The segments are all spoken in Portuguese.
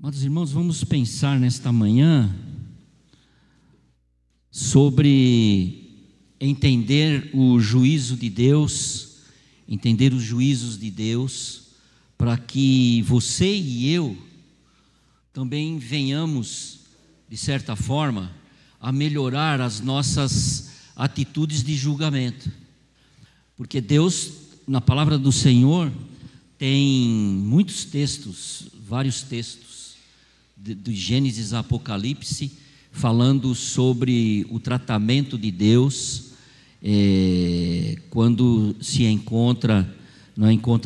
Amados irmãos, vamos pensar nesta manhã sobre entender o juízo de Deus, entender os juízos de Deus, para que você e eu também venhamos, de certa forma, a melhorar as nossas atitudes de julgamento. Porque Deus, na palavra do Senhor, tem muitos textos, vários textos, de Gênesis a Apocalipse, falando sobre o tratamento de Deus, quando se encontra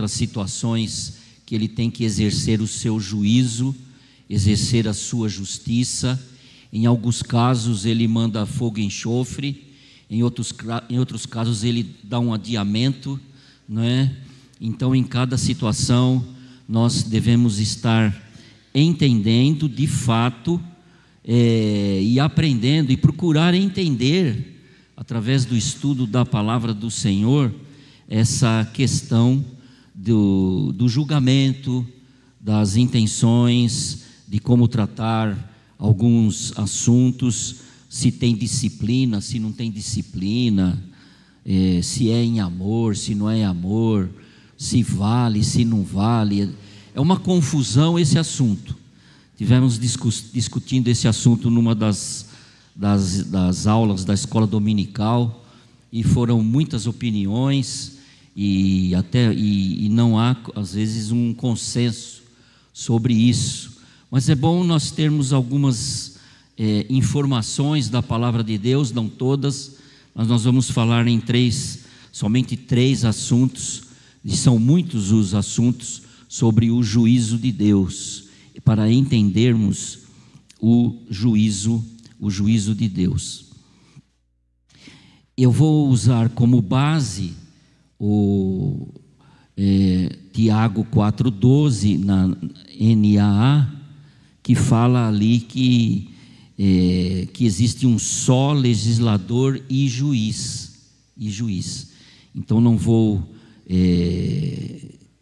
situações que Ele tem que exercer o seu juízo, exercer a sua justiça. Em alguns casos Ele manda fogo e enxofre, em outros casos Ele dá um adiamento, não é? Então, em cada situação, nós devemos estar entendendo de fato, e aprendendo e procurar entender, através do estudo da palavra do Senhor, essa questão do julgamento, das intenções, de como tratar alguns assuntos, se tem disciplina, se não tem disciplina, se é em amor, se não é em amor, se vale, se não vale. É uma confusão esse assunto. Tivemos discutindo esse assunto numa das aulas da escola dominical, e foram muitas opiniões, e não há, às vezes, um consenso sobre isso. Mas é bom nós termos algumas informações da palavra de Deus, não todas, mas nós vamos falar em somente três assuntos, e são muitos os assuntos sobre o juízo de Deus, para entendermos o juízo de Deus. Eu vou usar como base o Tiago 4,12 na NAA, que fala ali que existe um só legislador e juiz. Então não vou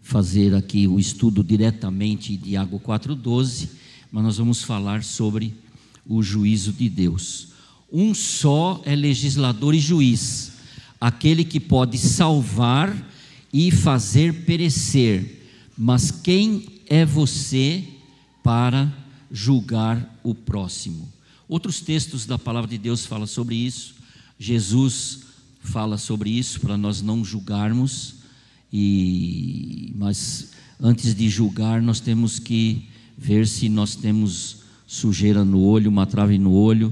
fazer aqui o estudo diretamente de Tiago 4,12, mas nós vamos falar sobre o juízo de Deus. Um só é legislador e juiz, aquele que pode salvar e fazer perecer. Mas quem é você para julgar o próximo? Outros textos da palavra de Deus falam sobre isso. Jesus fala sobre isso, para nós não julgarmos. Mas antes de julgar, nós temos que ver se nós temos sujeira no olho, uma trave no olho.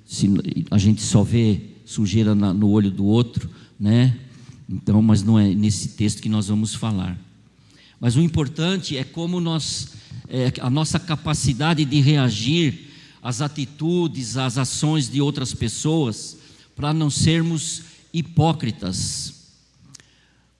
Se a gente só vê sujeira no olho do outro, né? Então, mas não é nesse texto que nós vamos falar. Mas o importante é como a nossa capacidade de reagir às atitudes, às ações de outras pessoas, para não sermos hipócritas.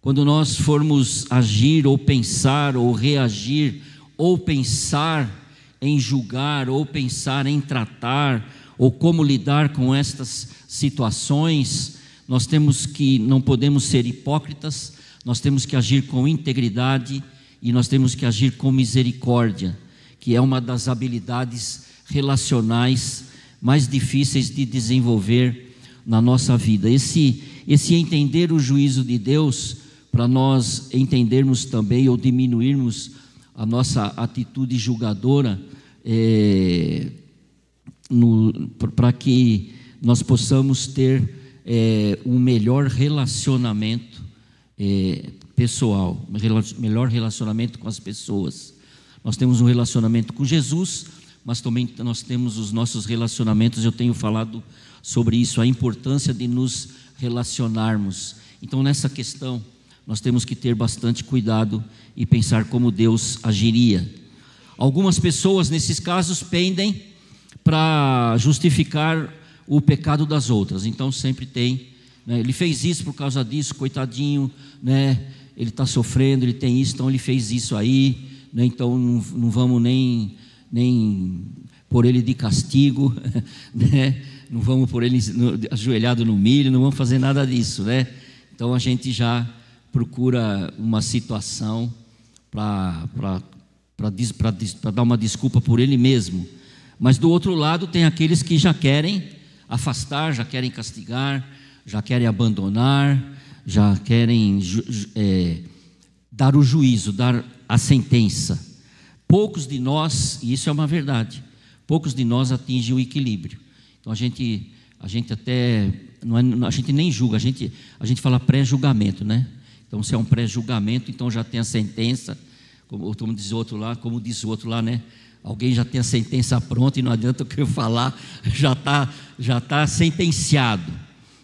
Quando nós formos agir, ou pensar, ou reagir, ou pensar em julgar, ou pensar em tratar, ou como lidar com estas situações, não podemos ser hipócritas, nós temos que agir com integridade, e nós temos que agir com misericórdia, que é uma das habilidades relacionais mais difíceis de desenvolver na nossa vida. Esse entender o juízo de Deus, para nós entendermos também, ou diminuirmos a nossa atitude julgadora, para que nós possamos ter um melhor relacionamento pessoal, melhor relacionamento com as pessoas. Nós temos um relacionamento com Jesus, mas também nós temos os nossos relacionamentos. Eu tenho falado sobre isso, a importância de nos relacionarmos. Então, nessa questão, nós temos que ter bastante cuidado e pensar como Deus agiria. Algumas pessoas, nesses casos, pendem para justificar o pecado das outras. Então sempre tem, né? Ele fez isso por causa disso, coitadinho, né? Ele está sofrendo, ele tem isso, então ele fez isso aí, né? Então não vamos nem pôr ele de castigo, né? Não vamos pôr ele ajoelhado no milho, não vamos fazer nada disso, né? Então a gente já procura uma situação para para dar uma desculpa por ele mesmo. Mas do outro lado tem aqueles que já querem afastar, já querem castigar, já querem abandonar, já querem dar o juízo, dar a sentença. Poucos de nós, e isso é uma verdade, poucos de nós atingem o equilíbrio. Então a gente até, a gente nem julga, a gente fala pré-julgamento, né? Então se é um pré-julgamento, então já tem a sentença, como diz o outro lá, né? Alguém já tem a sentença pronta e não adianta o que eu falar, já tá sentenciado.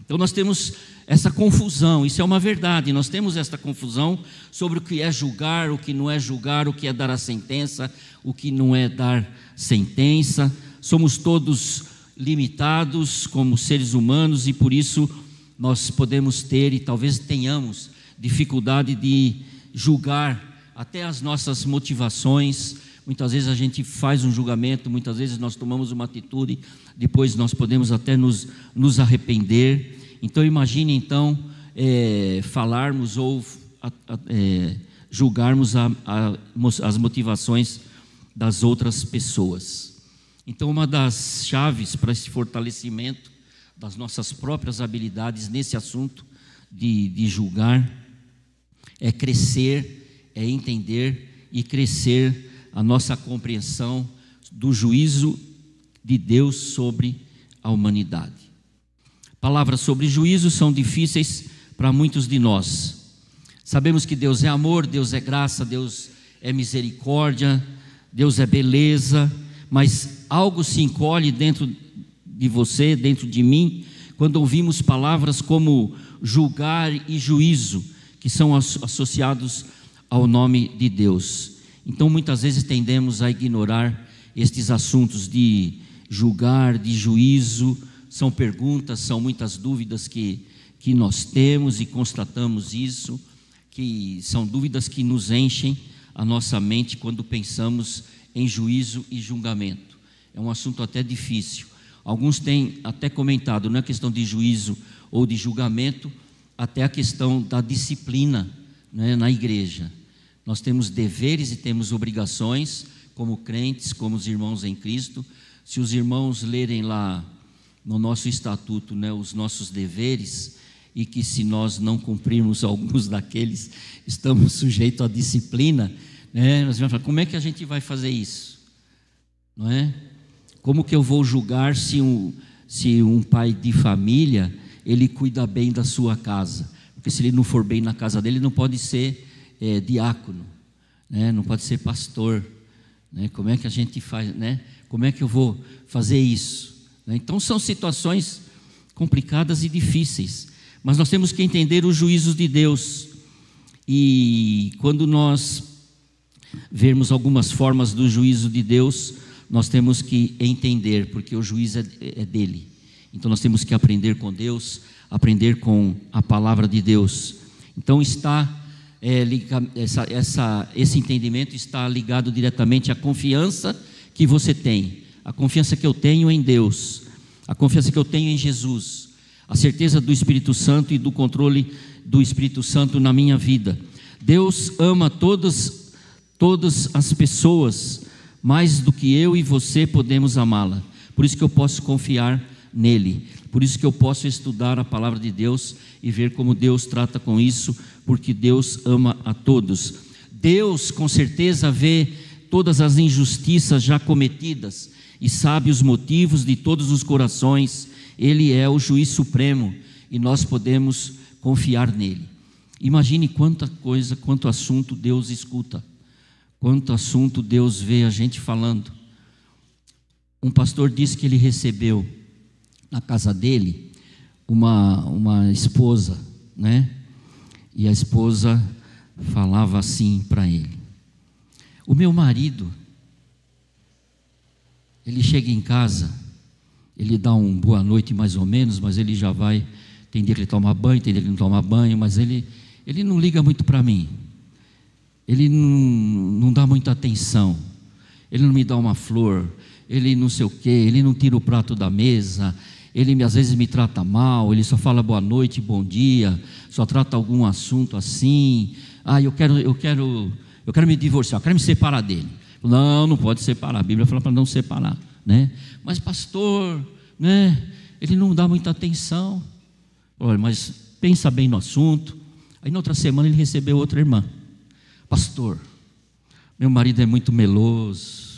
Então nós temos essa confusão, isso é uma verdade, nós temos essa confusão sobre o que é julgar, o que não é julgar, o que é dar a sentença, o que não é dar sentença. Somos todos limitados como seres humanos e por isso nós podemos ter e talvez tenhamos dificuldade de julgar até as nossas motivações. Muitas vezes a gente faz um julgamento, muitas vezes nós tomamos uma atitude, depois nós podemos até nos arrepender. Então imagine falarmos ou julgarmos as motivações das outras pessoas. Então uma das chaves para esse fortalecimento das nossas próprias habilidades nesse assunto de julgar é crescer, é entender e crescer a nossa compreensão do juízo de Deus sobre a humanidade. Palavras sobre juízo são difíceis para muitos de nós. Sabemos que Deus é amor, Deus é graça, Deus é misericórdia, Deus é beleza, mas algo se encolhe dentro de você, dentro de mim, quando ouvimos palavras como julgar e juízo, que são associados ao nome de Deus. Então muitas vezes tendemos a ignorar estes assuntos de julgar, de juízo. São perguntas, são muitas dúvidas que nós temos e constatamos isso, que são dúvidas que nos enchem a nossa mente quando pensamos em juízo e julgamento. É um assunto até difícil. Alguns têm até comentado, não é questão de juízo ou de julgamento, até a questão da disciplina, né, na igreja. Nós temos deveres e temos obrigações como crentes, como os irmãos em Cristo. Se os irmãos lerem lá no nosso estatuto, né, os nossos deveres, e que se nós não cumprirmos alguns daqueles, estamos sujeitos à disciplina, né? Nós vamos falar, como é que a gente vai fazer isso? Não é? Como que eu vou julgar se um pai de família, ele cuida bem da sua casa? Porque se ele não for bem na casa dele, não pode ser diácono, né? Não pode ser pastor, né? Como é que a gente faz, né? Como é que eu vou fazer isso? Então são situações complicadas e difíceis, mas nós temos que entender os juízos de Deus. E quando nós vermos algumas formas do juízo de Deus, nós temos que entender, porque o juízo é dele. Então nós temos que aprender com Deus, aprender com a palavra de Deus. Então esse entendimento está ligado diretamente à confiança que você tem, a confiança que eu tenho em Deus, a confiança que eu tenho em Jesus, a certeza do Espírito Santo e do controle do Espírito Santo na minha vida. Deus ama todas as pessoas mais do que eu e você podemos amá-la. Por isso que eu posso confiar nele, por isso que eu posso estudar a palavra de Deus e ver como Deus trata com isso, porque Deus ama a todos. Deus com certeza vê todas as injustiças já cometidas e sabe os motivos de todos os corações. Ele é o juiz supremo e nós podemos confiar nele. Imagine quanta coisa, quanto assunto Deus escuta, quanto assunto Deus vê a gente falando. Um pastor disse que ele recebeu na casa dele uma esposa, né? E a esposa falava assim para ele: o meu marido, ele chega em casa, ele dá um boa noite mais ou menos, mas ele já vai, tem dia que ele toma banho, tem dia que ele não toma banho, mas ele não liga muito para mim, ele não dá muita atenção, ele não me dá uma flor, ele não sei o quê, ele não tira o prato da mesa, ele às vezes me trata mal, ele só fala boa noite, bom dia, só trata algum assunto assim. Eu quero me divorciar, eu quero me separar dele. Não, não pode separar. A Bíblia fala para não separar, né? Mas pastor, né? Ele não dá muita atenção. Olha, mas pensa bem no assunto. Aí na outra semana ele recebeu outra irmã. Pastor, meu marido é muito meloso.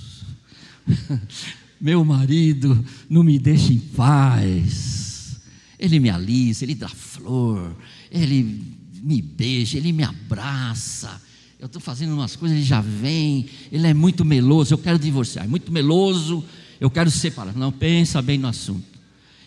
Meu marido não me deixa em paz. Ele me alisa, ele dá flor, ele me beija, ele me abraça. Eu estou fazendo umas coisas, ele já vem. Ele é muito meloso, eu quero divorciar. É muito meloso, eu quero separar. Não, pensa bem no assunto.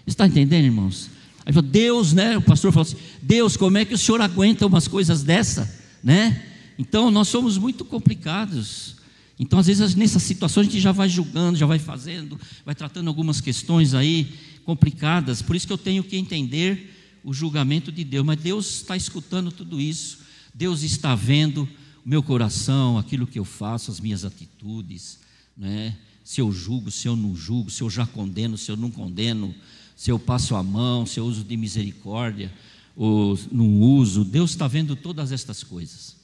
Está entendendo, irmãos? Aí falou, Deus, né? O pastor falou assim, Deus, como é que o senhor aguenta umas coisas dessa, né? Então nós somos muito complicados. Então às vezes nessas situações a gente já vai julgando, já vai fazendo, vai tratando algumas questões aí complicadas. Por isso que eu tenho que entender o julgamento de Deus. Mas Deus está escutando tudo isso. Deus está vendo o meu coração, aquilo que eu faço, as minhas atitudes, né? Se eu julgo, se eu não julgo, se eu já condeno, se eu não condeno, se eu passo a mão, se eu uso de misericórdia ou não uso. Deus está vendo todas estas coisas.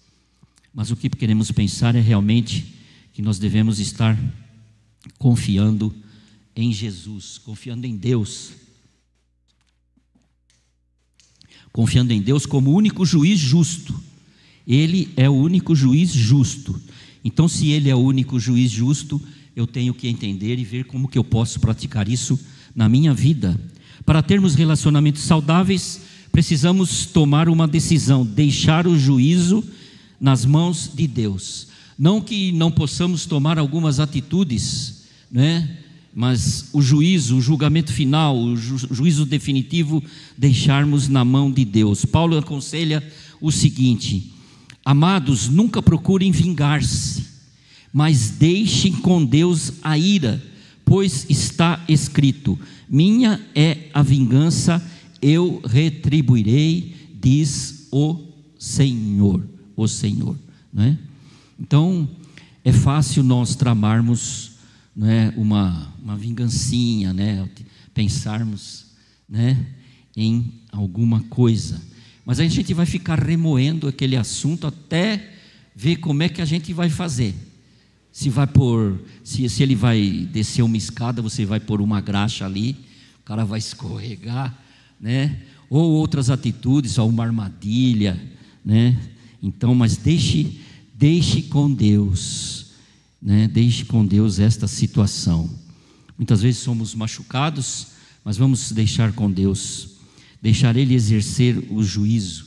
Mas o que queremos pensar é realmente que nós devemos estar confiando em Jesus, confiando em Deus. Confiando em Deus como o único juiz justo. Ele é o único juiz justo. Então, se Ele é o único juiz justo, eu tenho que entender e ver como que eu posso praticar isso na minha vida. Para termos relacionamentos saudáveis, precisamos tomar uma decisão, deixar o juízo nas mãos de Deus. Não que não possamos tomar algumas atitudes, né? Mas o juízo, o julgamento final, o juízo definitivo, deixarmos na mão de Deus. Paulo aconselha o seguinte: amados, nunca procurem vingar-se, mas deixem com Deus a ira, pois está escrito, minha é a vingança, eu retribuirei, diz o Senhor, né? Então, é fácil nós tramarmos, né, uma vingancinha, né, pensarmos, né, em alguma coisa, mas a gente vai ficar remoendo aquele assunto até ver como é que a gente vai fazer. Se ele vai descer uma escada, você vai pôr uma graxa ali, o cara vai escorregar, né? Ou outras atitudes, ou uma armadilha, né? Então, mas deixe com Deus, né? Deixe com Deus esta situação. Muitas vezes somos machucados, mas vamos deixar com Deus, deixar Ele exercer o juízo.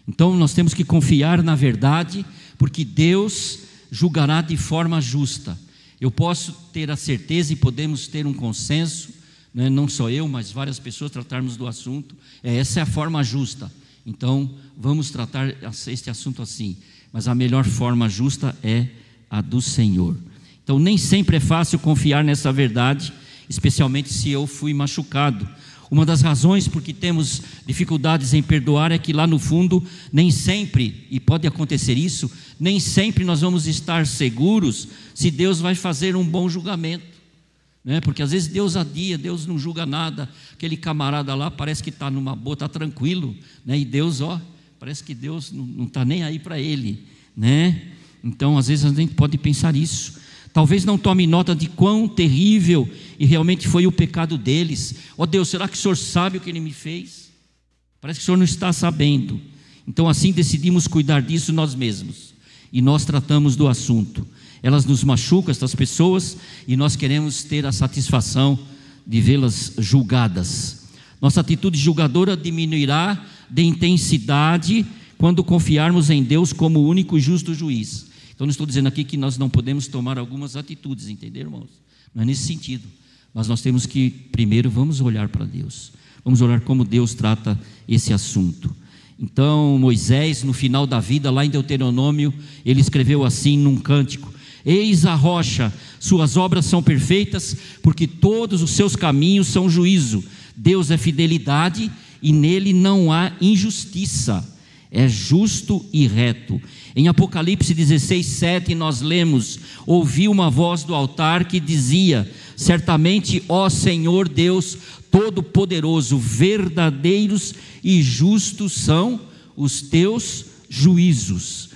Então nós temos que confiar na verdade, porque Deus julgará de forma justa. Eu posso ter a certeza e podemos ter um consenso, né? Não só eu, mas várias pessoas tratarmos do assunto. Essa é a forma justa. Então vamos tratar este assunto assim. Mas a melhor forma justa é a do Senhor. Então nem sempre é fácil confiar nessa verdade, especialmente se eu fui machucado. Uma das razões por que temos dificuldades em perdoar é que lá no fundo, nem sempre, e pode acontecer isso, nem sempre nós vamos estar seguros se Deus vai fazer um bom julgamento, né? Porque às vezes Deus adia, Deus não julga nada, aquele camarada lá parece que está numa boa, está tranquilo, né? E Deus, parece que Deus não está nem aí para ele, né? Então às vezes a gente pode pensar isso. Talvez não tome nota de quão terrível e realmente foi o pecado deles. Deus, será que o Senhor sabe o que Ele me fez? Parece que o Senhor não está sabendo. Então assim decidimos cuidar disso nós mesmos. E nós tratamos do assunto. Elas nos machucam, estas pessoas, e nós queremos ter a satisfação de vê-las julgadas. Nossa atitude julgadora diminuirá de intensidade quando confiarmos em Deus como o único e justo juiz. Então não estou dizendo aqui que nós não podemos tomar algumas atitudes, entenderam, irmãos? Não é nesse sentido. Mas nós temos que, primeiro, vamos olhar para Deus. Vamos olhar como Deus trata esse assunto. Então Moisés, no final da vida, lá em Deuteronômio, ele escreveu assim num cântico: eis a rocha, suas obras são perfeitas, porque todos os seus caminhos são juízo. Deus é fidelidade e nele não há injustiça. É justo e reto. Em Apocalipse 16:7 nós lemos: ouvi uma voz do altar que dizia: certamente, ó Senhor Deus Todo-Poderoso, verdadeiros e justos são os teus juízos.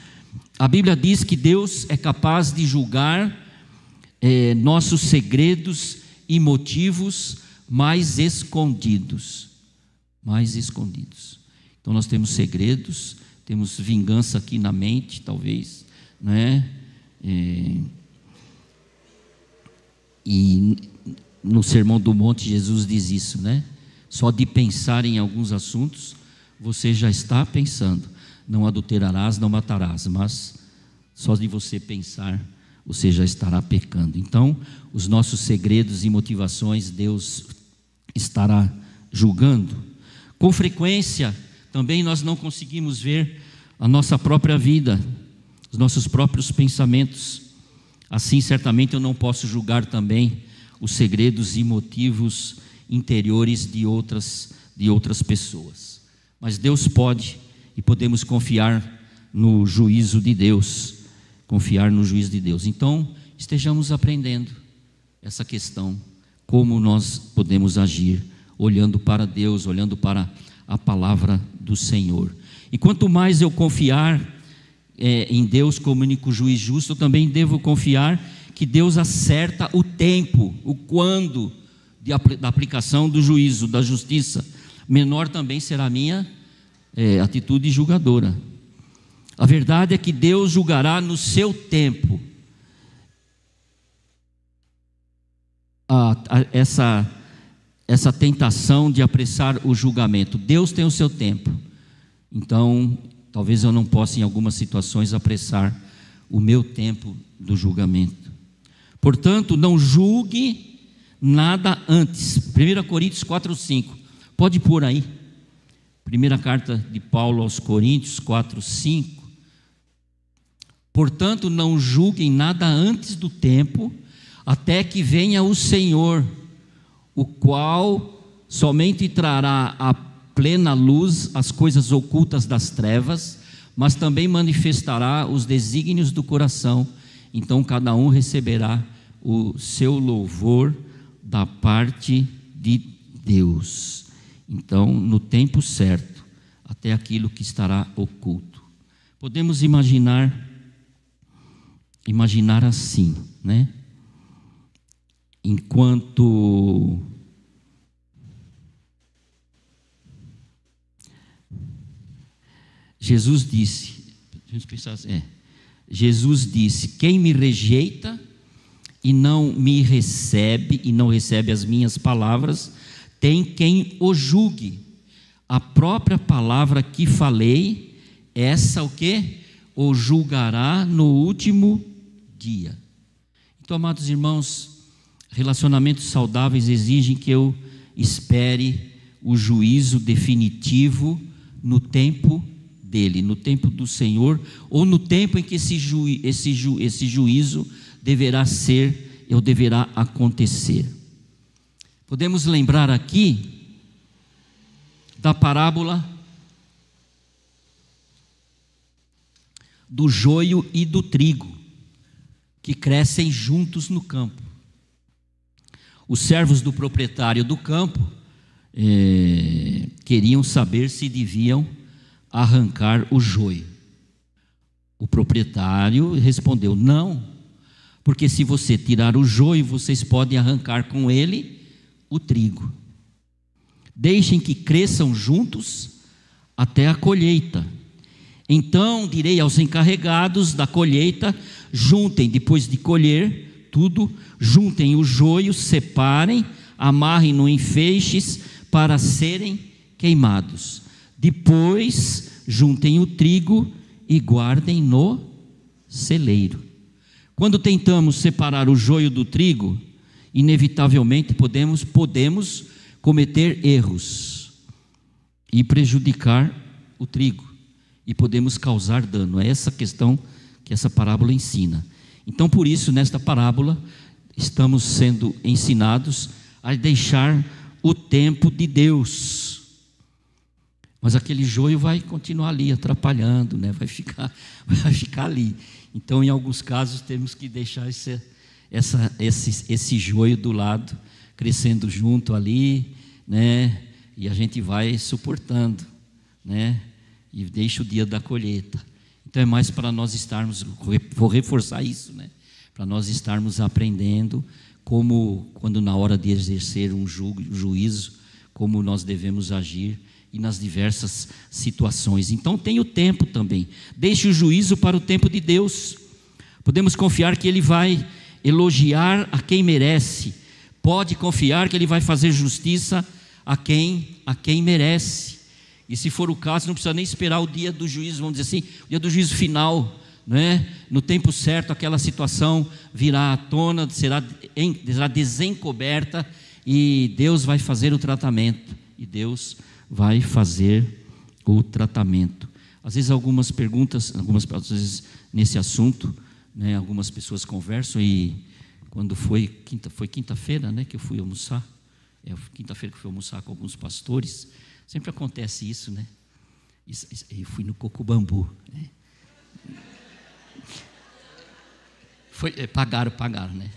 A Bíblia diz que Deus é capaz de julgar nossos segredos e motivos mais escondidos. Mais escondidos. Então nós temos segredos, temos vingança aqui na mente, talvez, né? E no Sermão do Monte Jesus diz isso, né? Só de pensar em alguns assuntos, você já está pensando: não adulterarás, não matarás, mas só de você pensar, você já estará pecando. Então, os nossos segredos e motivações, Deus estará julgando. Com frequência, também nós não conseguimos ver a nossa própria vida, os nossos próprios pensamentos. Assim, certamente eu não posso julgar também os segredos e motivos interiores de outras pessoas. Mas Deus pode, e podemos confiar no juízo de Deus. Confiar no juízo de Deus. Então, estejamos aprendendo essa questão, como nós podemos agir, olhando para Deus, olhando para a palavra do Senhor. E quanto mais eu confiar em Deus como único juiz justo, eu também devo confiar que Deus acerta o tempo, o quando da aplicação do juízo, da justiça. Menor também será a minha atitude julgadora. A verdade é que Deus julgará no seu tempo. Essa tentação de apressar o julgamento. Deus tem o seu tempo. Então, talvez eu não possa, em algumas situações, apressar o meu tempo do julgamento. Portanto, não julgue nada antes. 1 Coríntios 4:5. Pode pôr aí. Primeira carta de Paulo aos Coríntios 4:5. Portanto, não julguem nada antes do tempo, até que venha o Senhor, o qual somente trará à plena luz as coisas ocultas das trevas, mas também manifestará os desígnios do coração. Então cada um receberá o seu louvor da parte de Deus. Então, no tempo certo, até aquilo que estará oculto. Podemos imaginar assim, né? Enquanto Jesus disse, Jesus disse: quem me rejeita e não me recebe, e não recebe as minhas palavras, tem quem o julgue. A própria palavra que falei, essa o quê? O julgará no último dia. Então, amados irmãos, relacionamentos saudáveis exigem que eu espere o juízo definitivo no tempo dele, no tempo do Senhor, ou no tempo em que esse juízo deverá acontecer. Podemos lembrar aqui da parábola do joio e do trigo, que crescem juntos no campo. Os servos do proprietário do campo queriam saber se deviam arrancar o joio. O proprietário respondeu: não, porque se você tirar o joio, vocês podem arrancar com ele o trigo. Deixem que cresçam juntos até a colheita. Então direi aos encarregados da colheita: juntem, depois de colher tudo, juntem o joio, separem, amarrem-no em feixes para serem queimados. Depois juntem o trigo e guardem no celeiro. Quando tentamos separar o joio do trigo, inevitavelmente podemos cometer erros e prejudicar o trigo, e podemos causar dano. É essa questão que essa parábola ensina. Então, por isso, nesta parábola, estamos sendo ensinados a deixar o tempo de Deus. Mas aquele joio vai continuar ali, atrapalhando, né? vai ficar ali. Então, em alguns casos, temos que deixar esse joio do lado, crescendo junto ali, né? E a gente vai suportando, né? E deixa o dia da colheita. Então é mais para nós estarmos, vou reforçar isso, né? para nós estarmos aprendendo como, quando na hora de exercer um juízo, como nós devemos agir e nas diversas situações. Então tem o tempo também. Deixe o juízo para o tempo de Deus. Podemos confiar que Ele vai elogiar a quem merece. Pode confiar que Ele vai fazer justiça a quem merece. E se for o caso, não precisa nem esperar o dia do juízo, vamos dizer assim, o dia do juízo final, né? No tempo certo aquela situação virá à tona, será desencoberta, e Deus vai fazer o tratamento. E Deus vai fazer o tratamento. Às vezes algumas perguntas, às vezes nesse assunto, né, algumas pessoas conversam, e quando foi quinta-feira, né, que eu fui almoçar, quinta-feira que eu fui almoçar com alguns pastores, sempre acontece isso, né? Eu fui no Coco Bambu, né? Pagaram, né?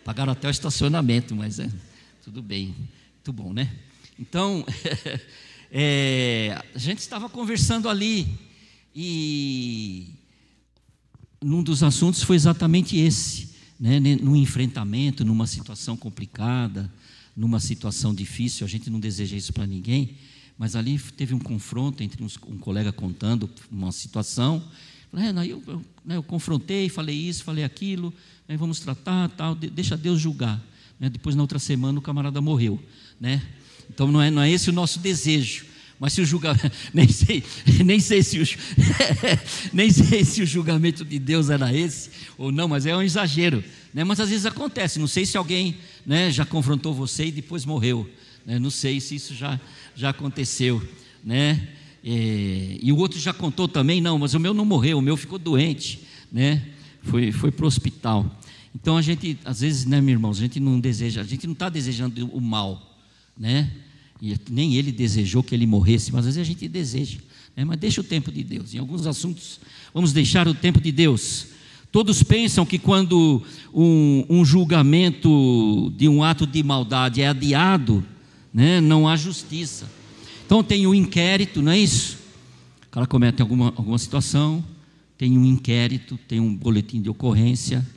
Pagaram até o estacionamento, mas tudo bem, muito bom, né? Então, a gente estava conversando ali, e num dos assuntos foi exatamente esse, né? Num enfrentamento, numa situação complicada, numa situação difícil. A gente não deseja isso para ninguém, mas ali teve um confronto entre um colega contando uma situação. Eu confrontei, falei isso, falei aquilo, né, vamos tratar, tal, deixa Deus julgar, né? Depois, na outra semana, o camarada morreu, né? Então não é esse o nosso desejo. Mas se o julgamento, nem sei se o julgamento de Deus era esse ou não, mas é um exagero, né? Mas às vezes acontece. Não sei se alguém, né, já confrontou você e depois morreu, né? Não sei se isso já aconteceu, né? E o outro já contou também, não, mas o meu não morreu, o meu ficou doente, né? Foi para o hospital. Então a gente, às vezes, né, meus irmãos, a gente não está desejando o mal, né? E nem ele desejou que ele morresse, mas às vezes a gente deseja, né? Mas deixa o tempo de Deus. Em alguns assuntos, vamos deixar o tempo de Deus. Todos pensam que quando um julgamento de um ato de maldade é adiado, né, não há justiça. Então tem um inquérito, não é isso? O cara comete alguma situação, tem um inquérito, tem um boletim de ocorrência,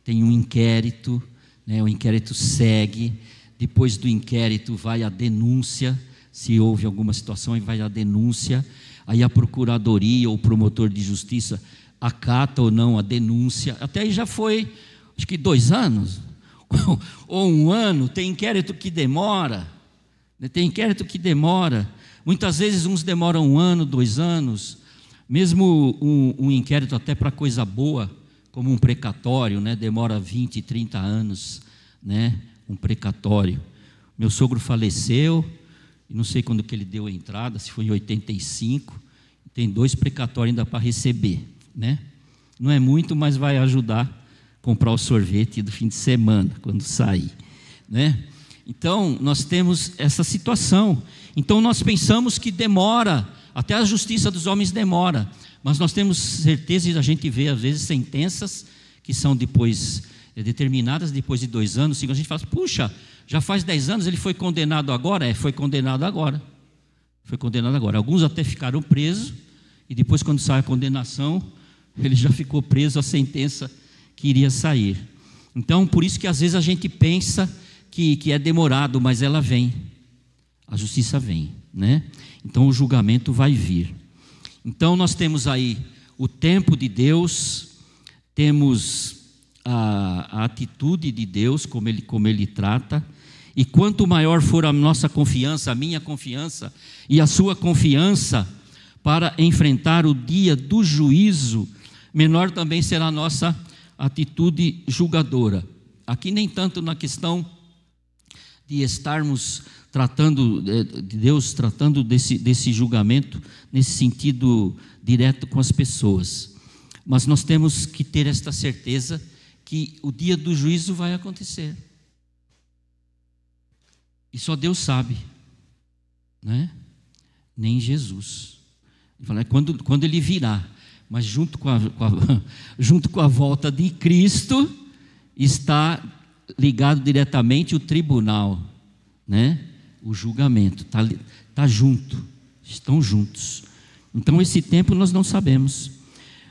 tem um inquérito, né, o inquérito segue. Depois do inquérito vai a denúncia, se houve alguma situação, vai a denúncia, aí a procuradoria ou o promotor de justiça acata ou não a denúncia. Até aí já foi, acho que 2 anos, ou 1 ano. Tem inquérito que demora, muitas vezes uns demoram 1 ano, 2 anos, mesmo um inquérito até para coisa boa, como um precatório, né, demora 20, 30 anos, né? Um precatório. Meu sogro faleceu, e não sei quando que ele deu a entrada, se foi em 85, tem 2 precatórios ainda para receber, né? Não é muito, mas vai ajudar a comprar o sorvete do fim de semana, quando sair, né? Então, nós temos essa situação. Então, nós pensamos que demora, até a justiça dos homens demora, mas nós temos certeza, e a gente vê, às vezes, sentenças que são depois determinadas depois de 2 anos, 5 anos, a gente fala, puxa, já faz 10 anos, ele foi condenado agora? Foi condenado agora. Alguns até ficaram presos, e depois, quando sai a condenação, ele já ficou preso, a sentença que iria sair. Então, por isso que às vezes a gente pensa que é demorado, mas ela vem, a justiça vem, né? Então o julgamento vai vir. Então nós temos aí o tempo de Deus, temos a atitude de Deus, como ele trata, e quanto maior for a nossa confiança, a minha confiança e a sua confiança para enfrentar o dia do juízo, menor também será a nossa atitude julgadora. Aqui nem tanto na questão de estarmos tratando, de Deus tratando desse julgamento, nesse sentido direto com as pessoas, mas nós temos que ter esta certeza que o dia do juízo vai acontecer, e só Deus sabe, né? Nem Jesus. Ele fala, quando ele virá, mas junto com a volta de Cristo está ligado diretamente o tribunal, né? O julgamento está junto, estão juntos. Então esse tempo nós não sabemos,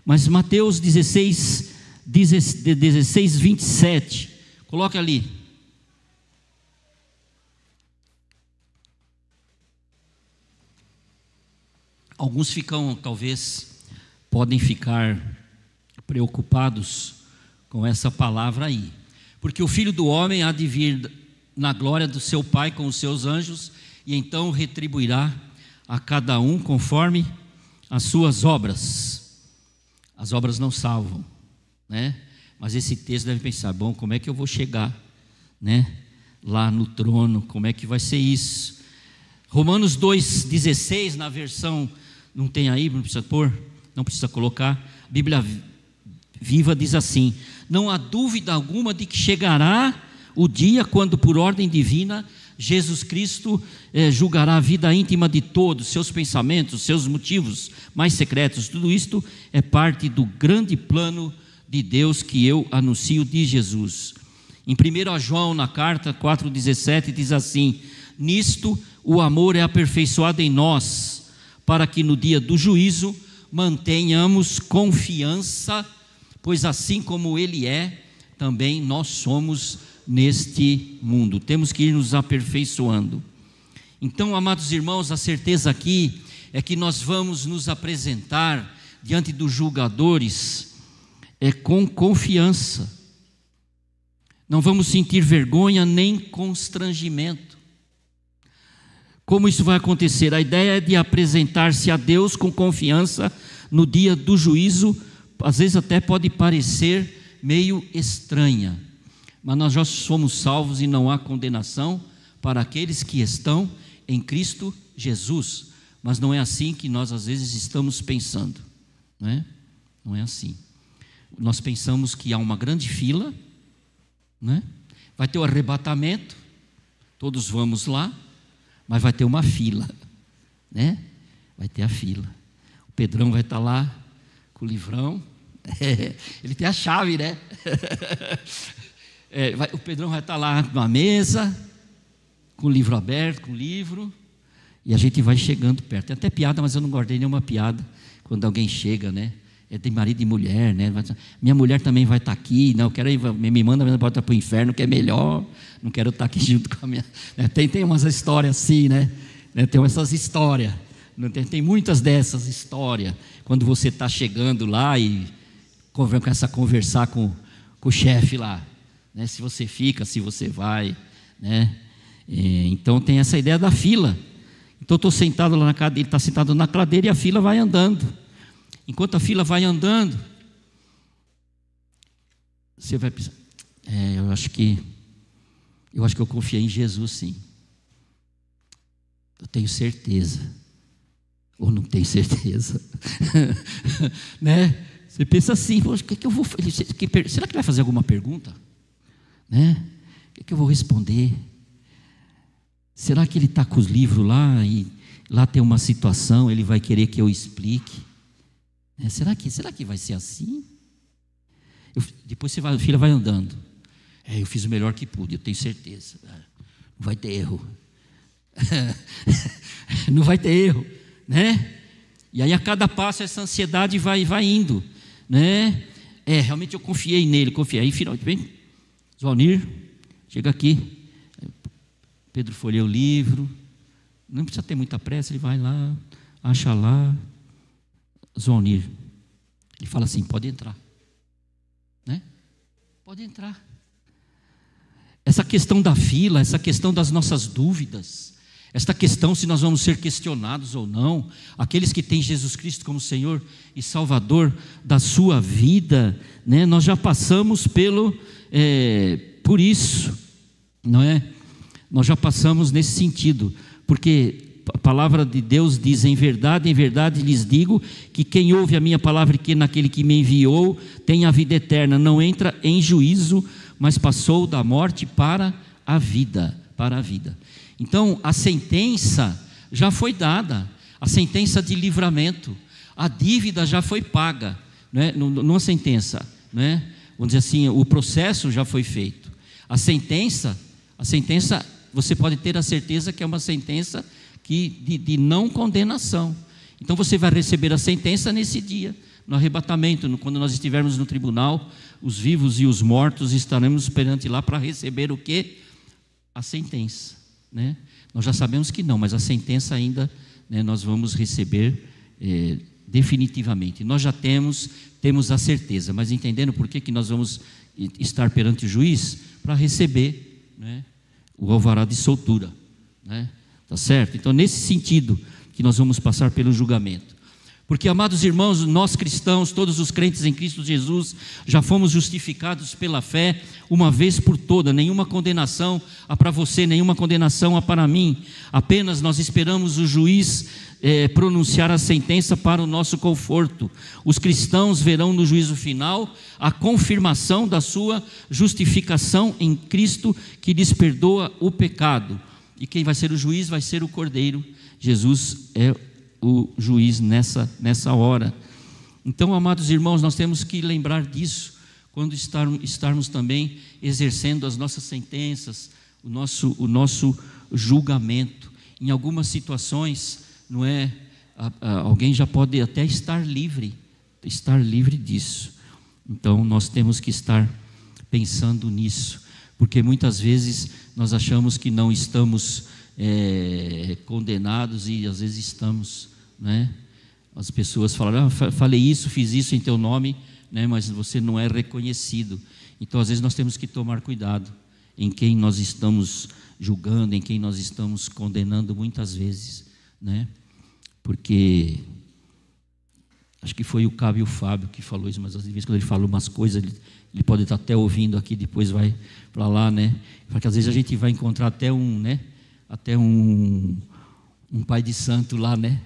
mas Mateus 16, 16, 27. Coloca ali. Alguns podem ficar preocupados com essa palavra aí. Porque o Filho do Homem há de vir na glória do seu Pai com os seus anjos, e então retribuirá a cada um conforme as suas obras. As obras não salvam, né? Mas esse texto deve pensar, bom, como é que eu vou chegar, né, lá no trono? Como é que vai ser isso? Romanos 2,16, na versão, não tem aí, não precisa pôr, não precisa colocar, Bíblia Viva diz assim: não há dúvida alguma de que chegará o dia quando, por ordem divina, Jesus Cristo julgará a vida íntima de todos, seus pensamentos, seus motivos mais secretos. Tudo isto é parte do grande plano de Deus que eu anuncio de Jesus. Em 1 João, na carta 4,17, diz assim: nisto o amor é aperfeiçoado em nós, para que no dia do juízo mantenhamos confiança, pois assim como Ele é, também nós somos neste mundo. Temos que ir nos aperfeiçoando. Então, amados irmãos, a certeza aqui é que nós vamos nos apresentar diante dos julgadores com confiança. Não vamos sentir vergonha nem constrangimento. Como isso vai acontecer? A ideia é de apresentar-se a Deus com confiança no dia do juízo. Às vezes até pode parecer meio estranha, mas nós já somos salvos e não há condenação para aqueles que estão em Cristo Jesus. Mas não é assim que nós às vezes estamos pensando, não é? Não é assim. Nós pensamos que há uma grande fila, né? Vai ter o arrebatamento, todos vamos lá, mas vai ter uma fila, né? Vai ter a fila. O Pedrão vai estar lá com o livrão. Ele tem a chave, né? O Pedrão vai estar lá na mesa, com o livro aberto, com o livro, e a gente vai chegando perto. Tem até piada, mas eu não guardei nenhuma piada quando alguém chega, né? É de marido e mulher, né? Minha mulher também vai estar aqui. Não, eu quero ir, me manda para o inferno, que é melhor. Não quero estar aqui junto com a minha. Tem umas histórias assim, né? Tem essas histórias. Tem muitas dessas histórias. Quando você está chegando lá e começa a conversar com o chefe lá, né? Se você fica, se você vai, né? Então tem essa ideia da fila. Então eu estou sentado lá na cadeira, ele está sentado na cadeira e a fila vai andando. Enquanto a fila vai andando, você vai pensar, eu acho que eu confiei em Jesus, sim. Eu tenho certeza. Ou não tenho certeza. Né? Você pensa assim, o que eu vou fazer? Será que ele vai fazer alguma pergunta? Né? O que eu vou responder? Será que ele está com os livros lá e lá tem uma situação, ele vai querer que eu explique? Será que vai ser assim? Depois a filha vai andando. Eu fiz o melhor que pude, eu tenho certeza. Não vai ter erro. Não vai ter erro, né? E aí a cada passo essa ansiedade vai indo, né? Realmente eu confiei nele, confiei. Aí finalmente, vem, Joanir, chega aqui. Pedro folheia o livro. Não precisa ter muita pressa, ele vai lá, acha lá. Joanir, ele fala assim, pode entrar, né? Pode entrar. Essa questão da fila, essa questão das nossas dúvidas, esta questão se nós vamos ser questionados ou não, aqueles que têm Jesus Cristo como Senhor e Salvador da sua vida, né? Nós já passamos por isso, não é? Nós já passamos nesse sentido, porque a palavra de Deus diz, em verdade lhes digo, que quem ouve a minha palavra e que naquele que me enviou tem a vida eterna, não entra em juízo, mas passou da morte para a vida, Então a sentença já foi dada, a sentença de livramento, a dívida já foi paga, né? Numa sentença, né? Vamos dizer assim, o processo já foi feito. A sentença, você pode ter a certeza que é uma sentença de não condenação. Então você vai receber a sentença nesse dia, no arrebatamento, quando nós estivermos no tribunal, os vivos e os mortos estaremos perante lá para receber o quê? A sentença, né? Nós já sabemos que não, mas a sentença ainda, né, nós vamos receber definitivamente. Nós já temos a certeza, mas entendendo por que nós vamos estar perante o juiz? Para receber, né, o alvará de soltura, né? Tá certo? Então, nesse sentido que nós vamos passar pelo julgamento. Porque, amados irmãos, nós cristãos, todos os crentes em Cristo Jesus, já fomos justificados pela fé uma vez por toda. Nenhuma condenação há para você, nenhuma condenação há para mim. Apenas nós esperamos o juiz pronunciar a sentença para o nosso conforto. Os cristãos verão no juízo final a confirmação da sua justificação em Cristo, que lhes perdoa o pecado. E quem vai ser o juiz vai ser o Cordeiro. Jesus é o juiz nessa hora. Então, amados irmãos, nós temos que lembrar disso quando estarmos também exercendo as nossas sentenças, o nosso julgamento. Em algumas situações, não é? Alguém já pode até estar livre disso. Então, nós temos que estar pensando nisso, porque muitas vezes nós achamos que não estamos condenados e às vezes estamos, né? As pessoas falam, falei isso, fiz isso em teu nome, né? Mas você não é reconhecido. Então às vezes nós temos que tomar cuidado em quem nós estamos julgando, em quem nós estamos condenando muitas vezes, né? Porque acho que foi o Cábio Fábio que falou isso, mas às vezes quando ele fala umas coisas, ele pode estar até ouvindo aqui, depois vai para lá, né? Porque às vezes a gente vai encontrar até um pai de santo lá, né?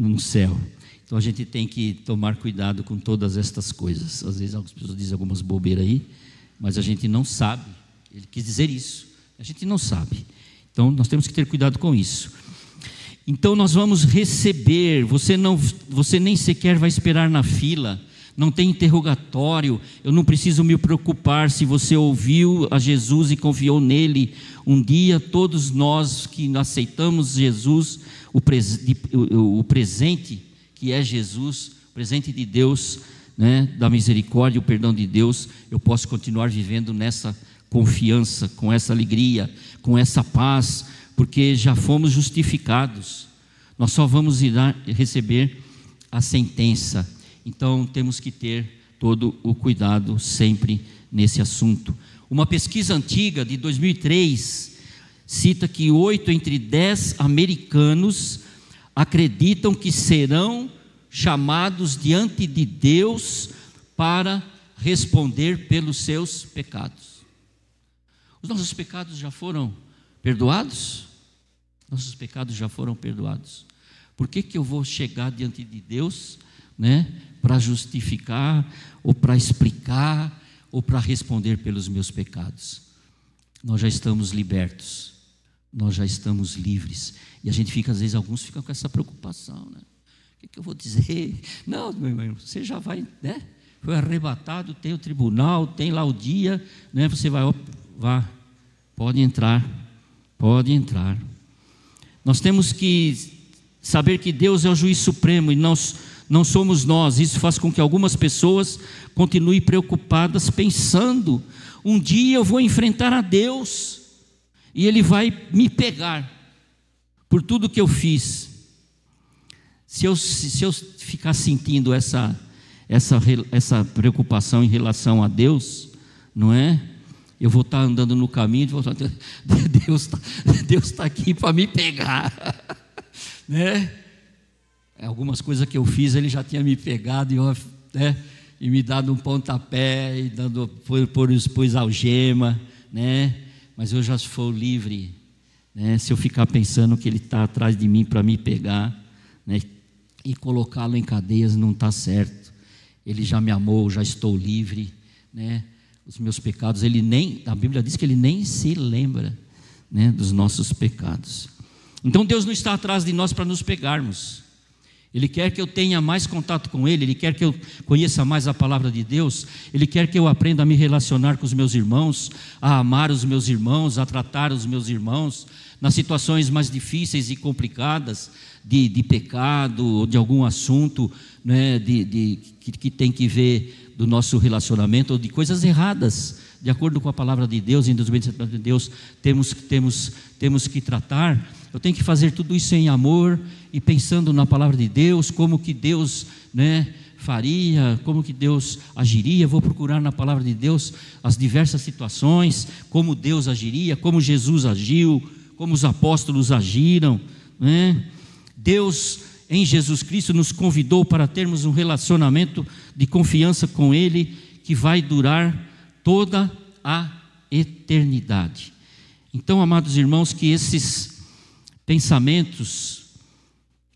No céu. Então a gente tem que tomar cuidado com todas estas coisas. Às vezes algumas pessoas dizem algumas bobeiras aí, mas a gente não sabe. Ele quis dizer isso. A gente não sabe. Então nós temos que ter cuidado com isso. Então nós vamos receber. Você nem sequer vai esperar na fila. Não tem interrogatório. Eu não preciso me preocupar se você ouviu a Jesus e confiou nele. Um dia todos nós que aceitamos Jesus, o presente que é Jesus, o presente de Deus, né, da misericórdia, o perdão de Deus, eu posso continuar vivendo nessa confiança, com essa alegria, com essa paz, porque já fomos justificados. Nós só vamos receber a sentença. Então temos que ter todo o cuidado sempre nesse assunto. Uma pesquisa antiga de 2003 cita que 8 entre 10 americanos acreditam que serão chamados diante de Deus para responder pelos seus pecados. Os nossos pecados já foram perdoados? Nossos pecados já foram perdoados. Por que eu vou chegar diante de Deus, né, para justificar, ou para explicar, ou para responder pelos meus pecados? Nós já estamos libertos, nós já estamos livres. E a gente fica, às vezes, alguns ficam com essa preocupação, né? O que eu vou dizer? Não, meu irmão, você já vai, né? Foi arrebatado, tem o tribunal, tem lá o dia, né? Você vai, vá, pode entrar. Nós temos que saber que Deus é o juiz supremo e não somos nós. Isso faz com que algumas pessoas continuem preocupadas, pensando: um dia eu vou enfrentar a Deus e Ele vai me pegar por tudo que eu fiz. Se eu ficar sentindo essa preocupação em relação a Deus, não é? Eu vou estar andando no caminho e vou falar: Deus está aqui para me pegar, né? Algumas coisas que eu fiz, Ele já tinha me pegado e me dado um pontapé, e pôs algema, né? Mas eu já sou livre, né? Se eu ficar pensando que Ele está atrás de mim para me pegar, né, e colocá-lo em cadeias, não está certo. Ele já me amou, já estou livre, né? Os meus pecados, a Bíblia diz que Ele nem se lembra, né, dos nossos pecados. Então Deus não está atrás de nós para nos pegarmos. Ele quer que eu tenha mais contato com Ele, Ele quer que eu conheça mais a palavra de Deus, Ele quer que eu aprenda a me relacionar com os meus irmãos, a amar os meus irmãos, a tratar os meus irmãos, nas situações mais difíceis e complicadas, de pecado, ou de algum assunto, né, que tem que ver do nosso relacionamento, ou de coisas erradas, de acordo com a palavra de Deus, em desobediência de Deus, temos que tratar. Eu tenho que fazer tudo isso em amor e pensando na palavra de Deus, como que Deus, né, faria, como que Deus agiria. Vou procurar na palavra de Deus as diversas situações, como Deus agiria, como Jesus agiu, como os apóstolos agiram, né? Deus em Jesus Cristo nos convidou para termos um relacionamento de confiança com Ele que vai durar toda a eternidade. Então, amados irmãos, que esses pensamentos,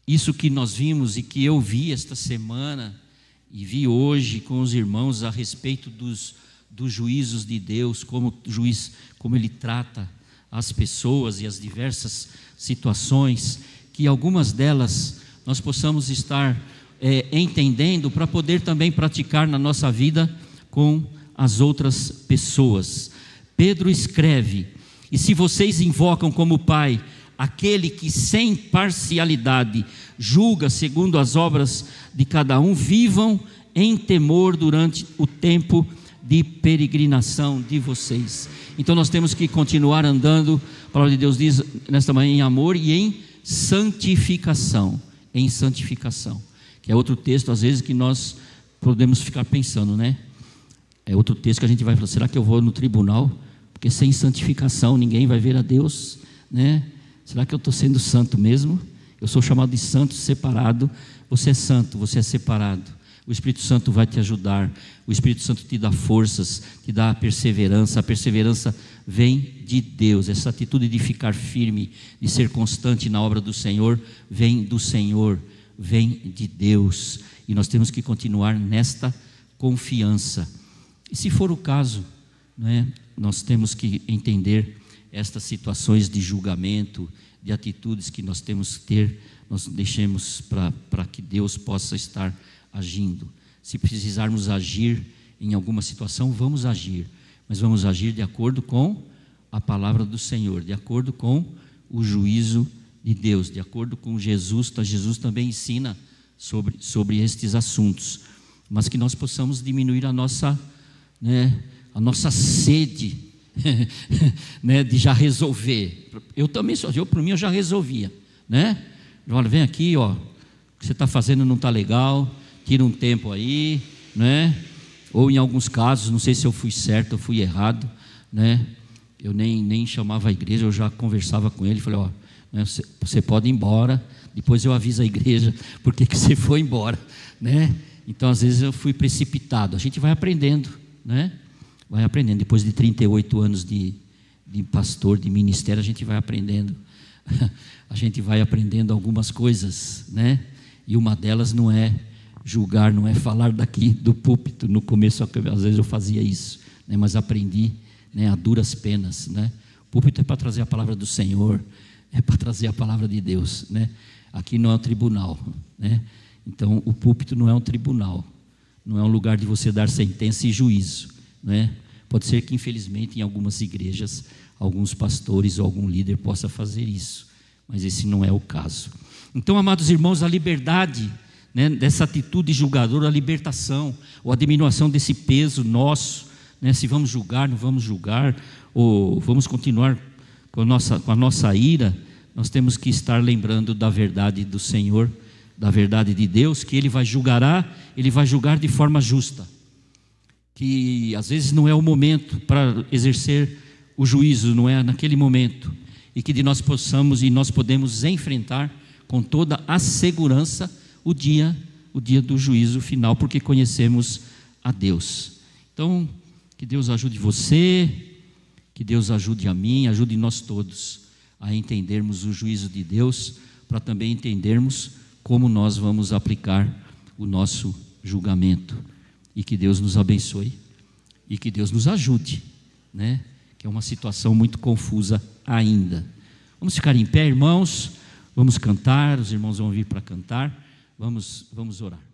isso que nós vimos e que eu vi esta semana e vi hoje com os irmãos a respeito dos juízos de Deus, como Ele trata as pessoas e as diversas situações, que algumas delas nós possamos estar entendendo para poder também praticar na nossa vida com as outras pessoas. Pedro escreve: e se vocês invocam como Pai aquele que sem parcialidade julga segundo as obras de cada um, vivam em temor durante o tempo de peregrinação de vocês. Então nós temos que continuar andando, a palavra de Deus diz nesta manhã, em amor e em santificação. Em santificação, que é outro texto às vezes que nós podemos ficar pensando, né? É outro texto que a gente vai falar: será que eu vou no tribunal? Porque sem santificação ninguém vai ver a Deus, né? Será que eu estou sendo santo mesmo? Eu sou chamado de santo separado. Você é santo, você é separado. O Espírito Santo vai te ajudar. O Espírito Santo te dá forças, te dá a perseverança. A perseverança vem de Deus. Essa atitude de ficar firme, de ser constante na obra do Senhor, vem do Senhor, vem de Deus. E nós temos que continuar nesta confiança. E se for o caso, né, nós temos que entender estas situações de julgamento, de atitudes que nós temos que ter, nós deixemos para que Deus possa estar agindo. Se precisarmos agir em alguma situação, vamos agir, mas vamos agir de acordo com a palavra do Senhor, de acordo com o juízo de Deus, de acordo com Jesus. Jesus também ensina sobre estes assuntos, mas que nós possamos diminuir a nossa sede né, de já resolver. Eu também por mim eu já resolvia, né? Olha, vem aqui, ó, o que você está fazendo não está legal, tira um tempo aí, né? Ou em alguns casos, não sei se eu fui certo ou fui errado, né? Eu nem chamava a igreja, eu já conversava com ele, falei: ó, né, você pode ir embora, depois eu aviso a igreja porque que você foi embora, né? Então às vezes eu fui precipitado. A gente vai aprendendo, né? Vai aprendendo. Depois de 38 anos de pastor, de ministério, a gente vai aprendendo. A gente vai aprendendo algumas coisas, né? E uma delas não é julgar, não é falar daqui do púlpito. No começo, às vezes eu fazia isso, né? Mas aprendi, né, a duras penas, né? O púlpito é para trazer a palavra do Senhor, é para trazer a palavra de Deus, né? Aqui não é um tribunal, né? Então o púlpito não é um tribunal, não é um lugar de você dar sentença e juízo, né? Pode ser que infelizmente em algumas igrejas alguns pastores ou algum líder possa fazer isso, mas esse não é o caso. Então, amados irmãos, a liberdade, né, dessa atitude julgadora, a libertação ou a diminuição desse peso nosso, né, se vamos julgar, não vamos julgar, ou vamos continuar com a nossa ira, nós temos que estar lembrando da verdade do Senhor, da verdade de Deus, que Ele vai julgar de forma justa, que às vezes não é o momento para exercer o juízo, não é naquele momento, e que nós podemos enfrentar com toda a segurança o dia do juízo final, porque conhecemos a Deus. Então, que Deus ajude você, que Deus ajude a mim, ajude nós todos a entendermos o juízo de Deus, para também entendermos como nós vamos aplicar o nosso julgamento. E que Deus nos abençoe e que Deus nos ajude, né? Que é uma situação muito confusa ainda. Vamos ficar em pé, irmãos, vamos cantar, os irmãos vão vir para cantar, Vamos orar.